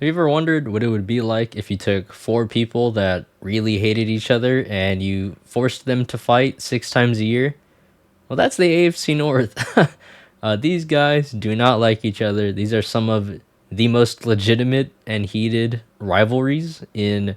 you ever wondered what it would be like if you took four people that really hated each other and you forced them to fight 6 times a year? Well, that's the AFC North. These guys do not like each other. These are some of the most legitimate and heated rivalries in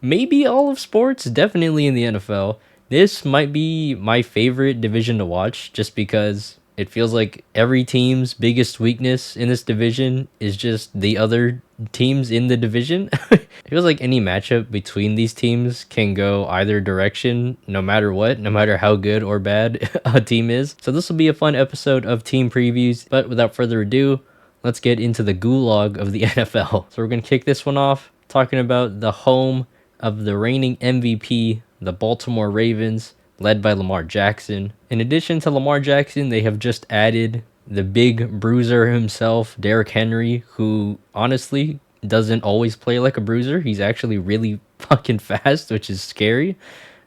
maybe all of sports, definitely in the NFL. This might be my favorite division to watch just because it feels like every team's biggest weakness in this division is just the other teams in the division. It feels like any matchup between these teams can go either direction no matter what, no matter how good or bad a team is. So this will be a fun episode of team previews, but without further ado, let's get into the gulag of the NFL. So we're going to kick this one off talking about the home of the reigning MVP, the Baltimore Ravens, led by Lamar Jackson. In addition to Lamar Jackson, they have just added the big bruiser himself, Derrick Henry, who honestly doesn't always play like a bruiser. He's actually really fucking fast, which is scary.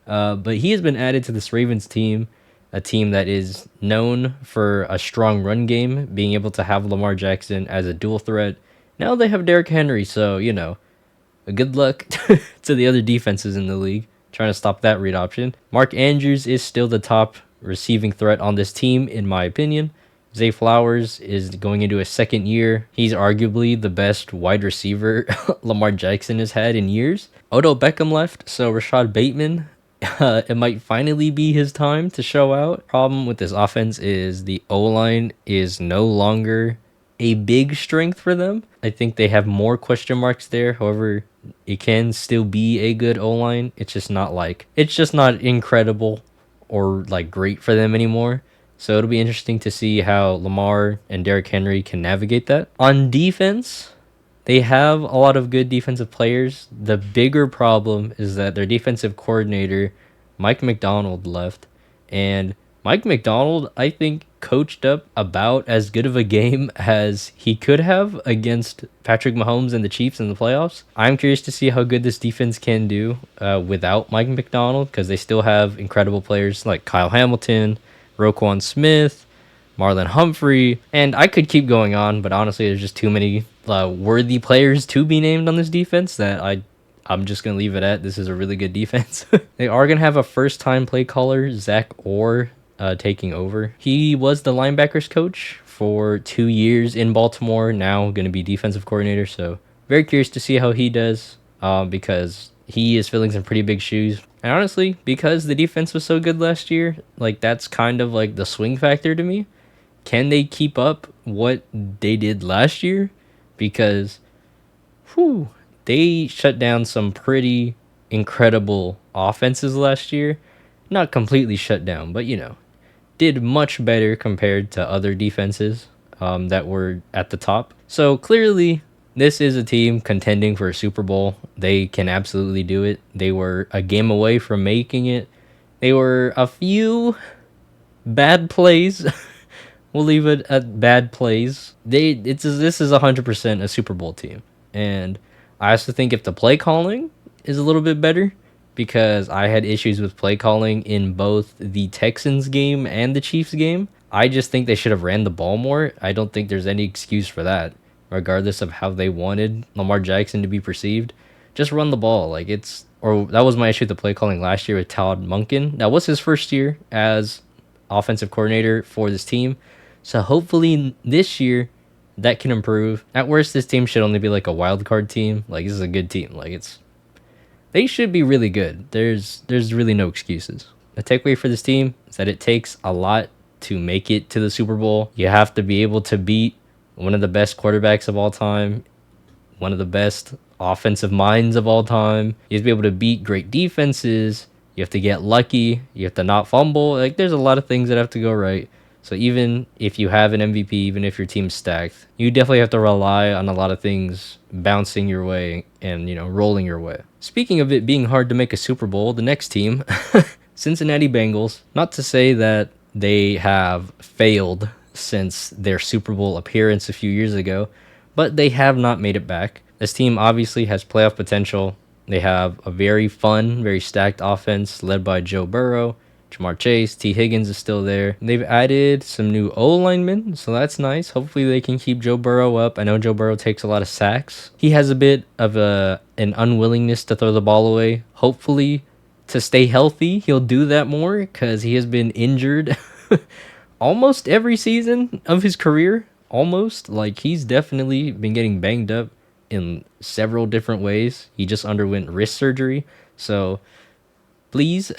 But he has been added to this Ravens team, a team that is known for a strong run game, being able to have Lamar Jackson as a dual threat. Now they have Derrick Henry, so, good luck to the other defenses in the league trying to stop that read option. Mark Andrews is still the top receiving threat on this team, in my opinion. Zay Flowers is going into his second year. He's arguably the best wide receiver Lamar Jackson has had in years. Odell Beckham left, so Rashad Bateman, it might finally be his time to show out. Problem with this offense is the O-line is no longer a big strength for them. I think they have more question marks there. However, it can still be a good O-line. It's just not incredible or like great for them anymore. So it'll be interesting to see how Lamar and Derrick Henry can navigate that. On defense, they have a lot of good defensive players. The bigger problem is that their defensive coordinator, Mike Macdonald, left. And Mike Macdonald, I think, coached up about as good of a game as he could have against Patrick Mahomes and the Chiefs in the playoffs. I'm curious to see how good this defense can do without Mike Macdonald, because they still have incredible players like Kyle Hamilton, Roquan Smith, Marlon Humphrey, and I could keep going on, but honestly, there's just too many worthy players to be named on this defense that I'm just going to leave it at. This is a really good defense. They are going to have a first-time play caller, Zach Orr, taking over. He was the linebackers coach for 2 years in Baltimore, now going to be defensive coordinator, so very curious to see how he does because he is filling some pretty big shoes. And honestly, because the defense was so good last year, like that's kind of like the swing factor to me. Can they keep up what they did last year? Because they shut down some pretty incredible offenses last year. Not completely shut down, but did much better compared to other defenses that were at the top. So clearly, this is a team contending for a Super Bowl. They can absolutely do it. They were a game away from making it. They were a few bad plays. We'll leave it at bad plays. This is 100% a Super Bowl team. And I also think if the play calling is a little bit better, because I had issues with play calling in both the Texans game and the Chiefs game. I just think they should have ran the ball more. I don't think there's any excuse for that, regardless of how they wanted Lamar Jackson to be perceived. Just run the ball. That was my issue with the play calling last year with Todd Monken. That was his first year as offensive coordinator for this team. So hopefully this year that can improve. At worst, this team should only be like a wild card team. Like, this is a good team. They should be really good. There's really no excuses. The takeaway for this team is that it takes a lot to make it to the Super Bowl. You have to be able to beat one of the best quarterbacks of all time, one of the best offensive minds of all time. You have to be able to beat great defenses. You have to get lucky. You have to not fumble. There's a lot of things that have to go right. So even if you have an MVP, even if your team's stacked, you definitely have to rely on a lot of things bouncing your way and, rolling your way. Speaking of it being hard to make a Super Bowl, the next team, Cincinnati Bengals, not to say that they have failed since their Super Bowl appearance a few years ago, but they have not made it back. This team obviously has playoff potential. They have a very fun, very stacked offense led by Joe Burrow Jamar Chase, T. Higgins is still there. They've added some new O linemen, so that's nice. Hopefully they can keep Joe Burrow up. I know Joe Burrow takes a lot of sacks. He has a bit of an unwillingness to throw the ball away. Hopefully, to stay healthy, he'll do that more because he has been injured almost every season of his career. Almost. Like, he's definitely been getting banged up in several different ways. He just underwent wrist surgery, so please.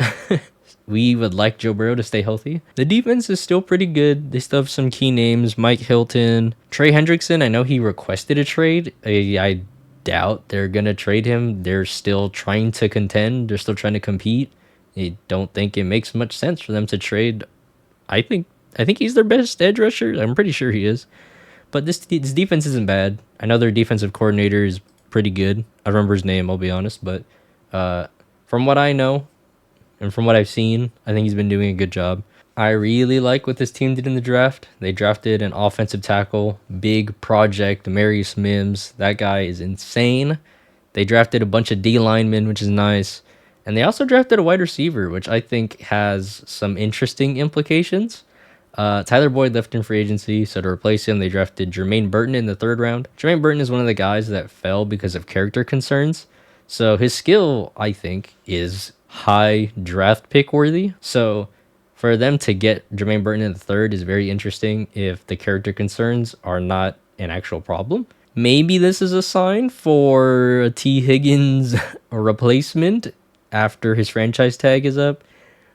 We would like Joe Burrow to stay healthy. The defense is still pretty good. They still have some key names. Mike Hilton. Trey Hendrickson, I know he requested a trade. I doubt they're going to trade him. They're still trying to contend. They're still trying to compete. I don't think it makes much sense for them to trade. I think he's their best edge rusher. I'm pretty sure he is. But this defense isn't bad. I know their defensive coordinator is pretty good. I remember his name, I'll be honest. But from what I know, and from what I've seen, I think he's been doing a good job. I really like what this team did in the draft. They drafted an offensive tackle, big project, Marius Mims. That guy is insane. They drafted a bunch of D linemen, which is nice. And they also drafted a wide receiver, which I think has some interesting implications. Tyler Boyd left in free agency, so to replace him, they drafted Jermaine Burton in the 3rd round. Jermaine Burton is one of the guys that fell because of character concerns. So his skill, I think, is high draft pick worthy. So for them to get Jermaine Burton in the 3rd is very interesting if the character concerns are not an actual problem. Maybe this is a sign for a T. Higgins replacement after his franchise tag is up.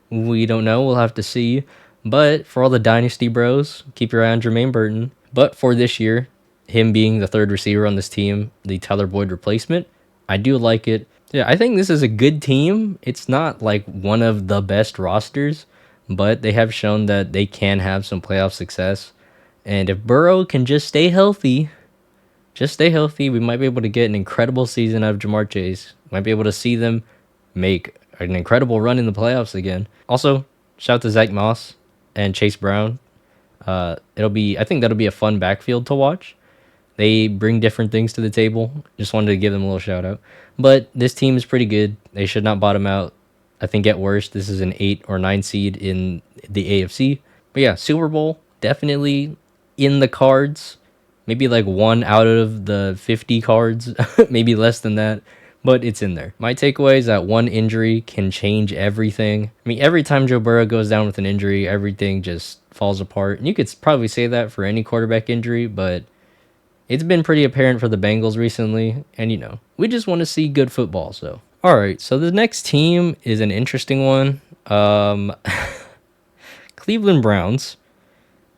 We don't know. We'll have to see. But for all the dynasty bros, keep your eye on Jermaine Burton. But for this year, him being the 3rd receiver on this team, the Tyler Boyd replacement, I do like it. Yeah, I think this is a good team. It's not like one of the best rosters, but they have shown that they can have some playoff success. And if Burrow can just stay healthy, we might be able to get an incredible season out of Jamar Chase. Might be able to see them make an incredible run in the playoffs again. Also, shout out to Zach Moss and Chase Brown. I think that'll be a fun backfield to watch. They bring different things to the table. Just wanted to give them a little shout out. But this team is pretty good. They should not bottom out. I think at worst, this is an 8 or 9 seed in the AFC. But yeah, Super Bowl, definitely in the cards. Maybe like 1 out of the 50 cards. Maybe less than that. But it's in there. My takeaway is that one injury can change everything. I mean, every time Joe Burrow goes down with an injury, everything just falls apart. And you could probably say that for any quarterback injury, but it's been pretty apparent for the Bengals recently, and we just want to see good football. So, all right. So the next team is an interesting one. Cleveland Browns.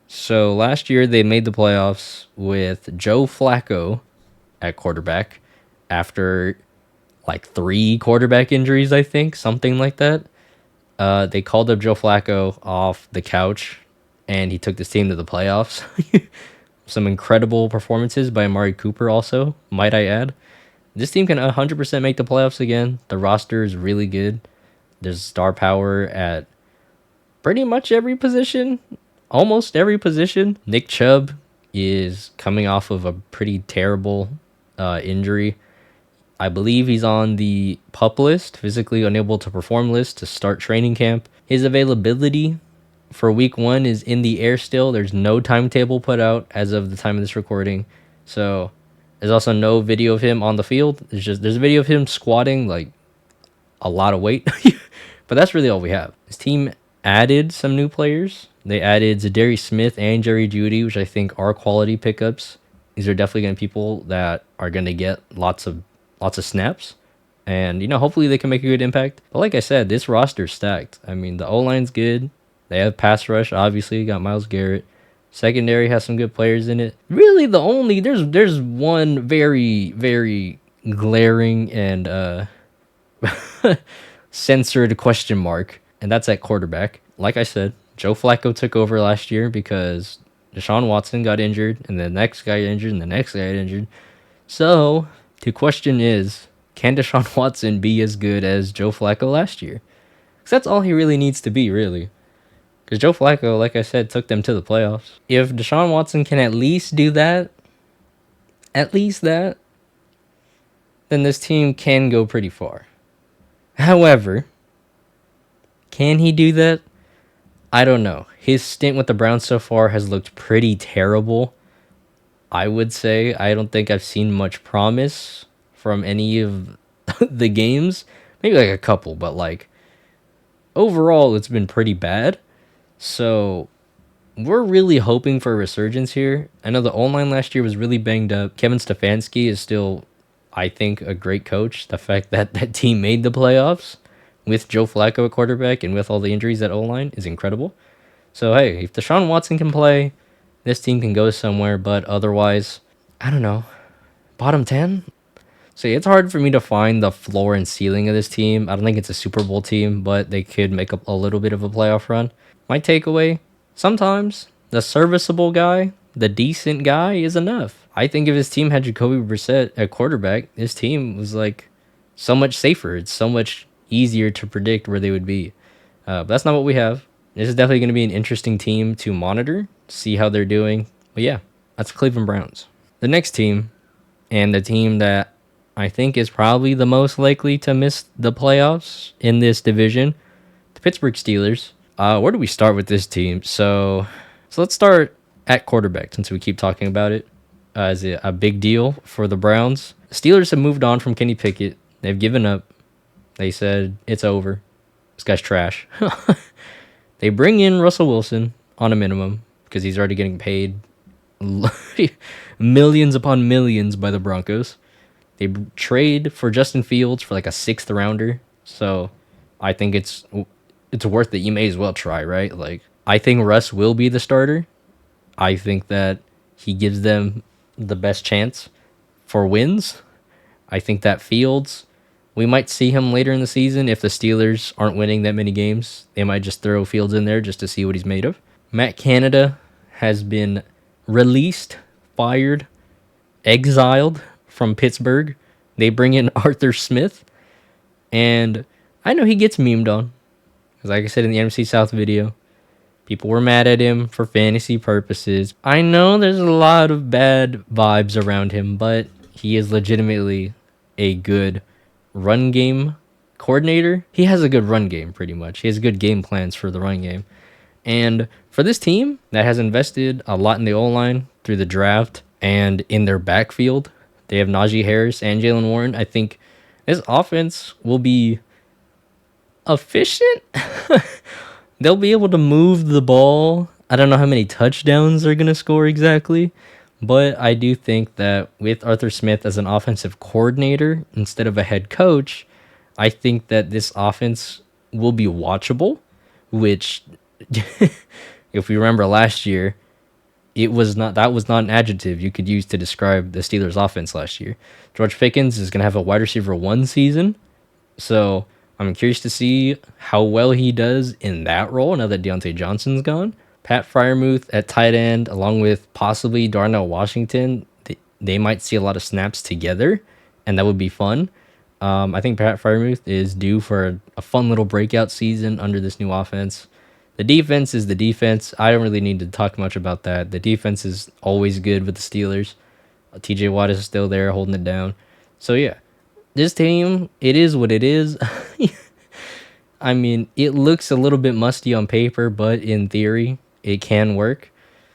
So last year they made the playoffs with Joe Flacco at quarterback after like 3 quarterback injuries, I think, something like that. They called up Joe Flacco off the couch, and he took this team to the playoffs. Some incredible performances by Amari Cooper also, might I add. This team can 100% make the playoffs again. The roster is really good. There's star power at pretty much every position. Almost every position. Nick Chubb is coming off of a pretty terrible injury. I believe he's on the PUP list, physically unable to perform list, to start training camp. His availability for week 1 is in the air still. There's no timetable put out as of the time of this recording. So there's also no video of him on the field. There's a video of him squatting like a lot of weight. But that's really all we have. This team added some new players. They added Zadarius Smith and Jerry Jeudy, which I think are quality pickups. These are definitely going to be people that are going to get lots of snaps. And, hopefully they can make a good impact. But like I said, this roster's stacked. I mean, the O-line's good. They have pass rush, obviously. Got Myles Garrett. Secondary has some good players in it. Really, there's one very, very glaring and censored question mark, and that's at quarterback. Like I said, Joe Flacco took over last year because Deshaun Watson got injured, and the next guy got injured, and the next guy got injured. So, the question is, can Deshaun Watson be as good as Joe Flacco last year? Because that's all he really needs to be, really. Because Joe Flacco, like I said, took them to the playoffs. If Deshaun Watson can at least do that, then this team can go pretty far. However, can he do that? I don't know. His stint with the Browns so far has looked pretty terrible. I would say I don't think I've seen much promise from any of the games. Maybe like a couple, but like overall it's been pretty bad. So we're really hoping for a resurgence here. I know the O-line last year was really banged up. Kevin Stefanski is still, I think, a great coach. The fact that that team made the playoffs with Joe Flacco at quarterback and with all the injuries at O-line is incredible. So, hey, if Deshaun Watson can play, this team can go somewhere. But otherwise, I don't know. Bottom 10? So it's hard for me to find the floor and ceiling of this team. I don't think it's a Super Bowl team, but they could make up a little bit of a playoff run. My takeaway, sometimes the serviceable guy, the decent guy is enough. I think if his team had Jacoby Brissett at quarterback, this team was like so much safer. It's so much easier to predict where they would be. But that's not what we have. This is definitely going to be an interesting team to monitor, see how they're doing. But yeah, that's Cleveland Browns. The next team, and the team that I think is probably the most likely to miss the playoffs in this division, the Pittsburgh Steelers. Where do we start with this team? So let's start at quarterback since we keep talking about it as a big deal for the Browns. The Steelers have moved on from Kenny Pickett. They've given up. They said it's over. This guy's trash. They bring in Russell Wilson on a minimum because he's already getting paid millions upon millions by the Broncos. They trade for Justin Fields for like a 6th rounder. So I think it's worth it. You may as well try, right? Like, I think Russ will be the starter. I think that he gives them the best chance for wins. I think that Fields, we might see him later in the season if the Steelers aren't winning that many games. They might just throw Fields in there just to see what he's made of. Matt Canada has been released, fired, exiled from Pittsburgh. They bring in Arthur Smith, and I know he gets memed on. Because like I said in the NFC South video, people were mad at him for fantasy purposes. I know there's a lot of bad vibes around him, but he is legitimately a good run game coordinator. He has a good run game, pretty much. He has good game plans for the run game. And for this team that has invested a lot in the O-line through the draft and in their backfield, they have Najee Harris and Jalen Warren. I think this offense will be efficient. They'll be able to move the ball. I don't know how many touchdowns they're going to score exactly, but I do think that with Arthur Smith as an offensive coordinator instead of a head coach, I think that this offense will be watchable, which if we remember last year, that was not an adjective you could use to describe the Steelers offense last year. George Pickens is going to have a wide receiver 1 season, so I'm curious to see how well he does in that role now that Deontay Johnson's gone. Pat Freiermuth at tight end, along with possibly Darnell Washington, they might see a lot of snaps together, and that would be fun. I think Pat Freiermuth is due for a fun little breakout season under this new offense. The defense is the defense. I don't really need to talk much about that. The defense is always good with the Steelers. TJ Watt is still there holding it down. So yeah, this team, it is what it is. I mean, it looks a little bit musty on paper, but in theory, it can work.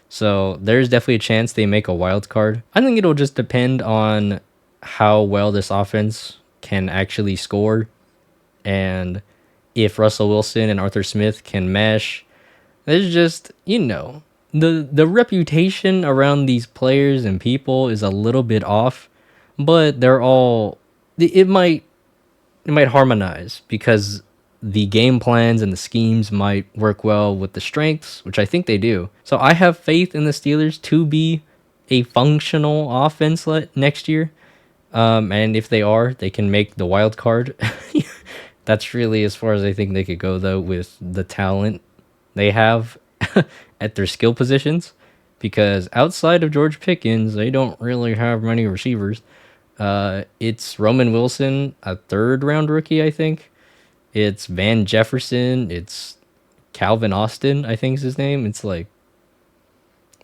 So there's definitely a chance they make a wild card. I think it'll just depend on how well this offense can actually score, and if Russell Wilson and Arthur Smith can mesh. There's just, the reputation around these players and people is a little bit off, but it might harmonize because the game plans and the schemes might work well with the strengths, which I think they do. So I have faith in the Steelers to be a functional offense next year. And if they are, they can make the wild card. That's really as far as I think they could go, though, with the talent they have at their skill positions. Because outside of George Pickens, they don't really have many receivers. It's Roman Wilson, a 3rd-round rookie, I think. It's Van Jefferson. It's Calvin Austin, I think is his name. It's like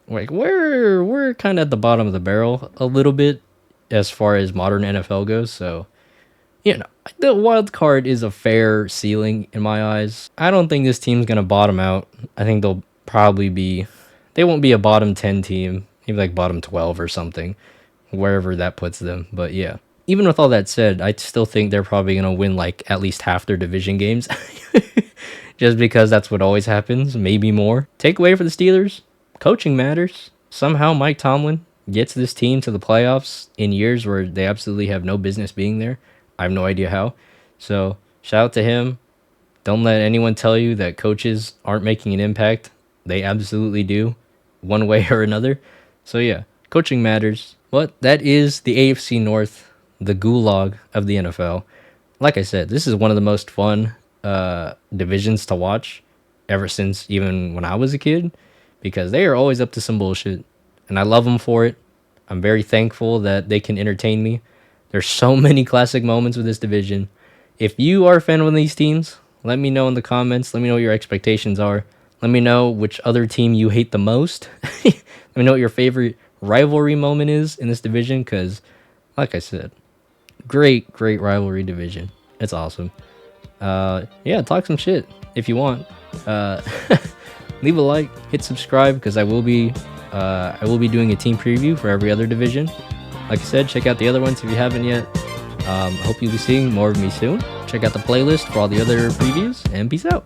we're kind of at the bottom of the barrel a little bit as far as modern NFL goes. So You know, the wild card is a fair ceiling in my eyes. I don't think this team's gonna bottom out. I think they'll probably be, they won't be a bottom 10 team, maybe like bottom 12 or something, wherever that puts them. But yeah, even with all that said, I still think they're probably gonna win like at least half their division games, just because that's what always happens, maybe more. Takeaway for the Steelers: coaching matters. Somehow Mike Tomlin gets this team to the playoffs in years where they absolutely have no business being there. I have no idea how. So shout out to him. Don't let anyone tell you that coaches aren't making an impact. They absolutely do, one way or another. So yeah, coaching matters. But that is the AFC North, the gulag of the NFL. Like I said, this is one of the most fun divisions to watch ever since even when I was a kid, because they are always up to some bullshit, and I love them for it. I'm very thankful that they can entertain me. There's so many classic moments with this division. If you are a fan of one of these teams, let me know in the comments. Let me know what your expectations are. Let me know which other team you hate the most. Let me know what your favorite rivalry moment is in this division, because, like I said, great rivalry division. It's awesome. Yeah, talk some shit if you want. Uh, leave a like, hit subscribe, because I will be doing a team preview for every other division. Like I said, check out the other ones if you haven't yet. I hope you'll be seeing more of me soon. Check out the playlist for all the other previews, and peace out.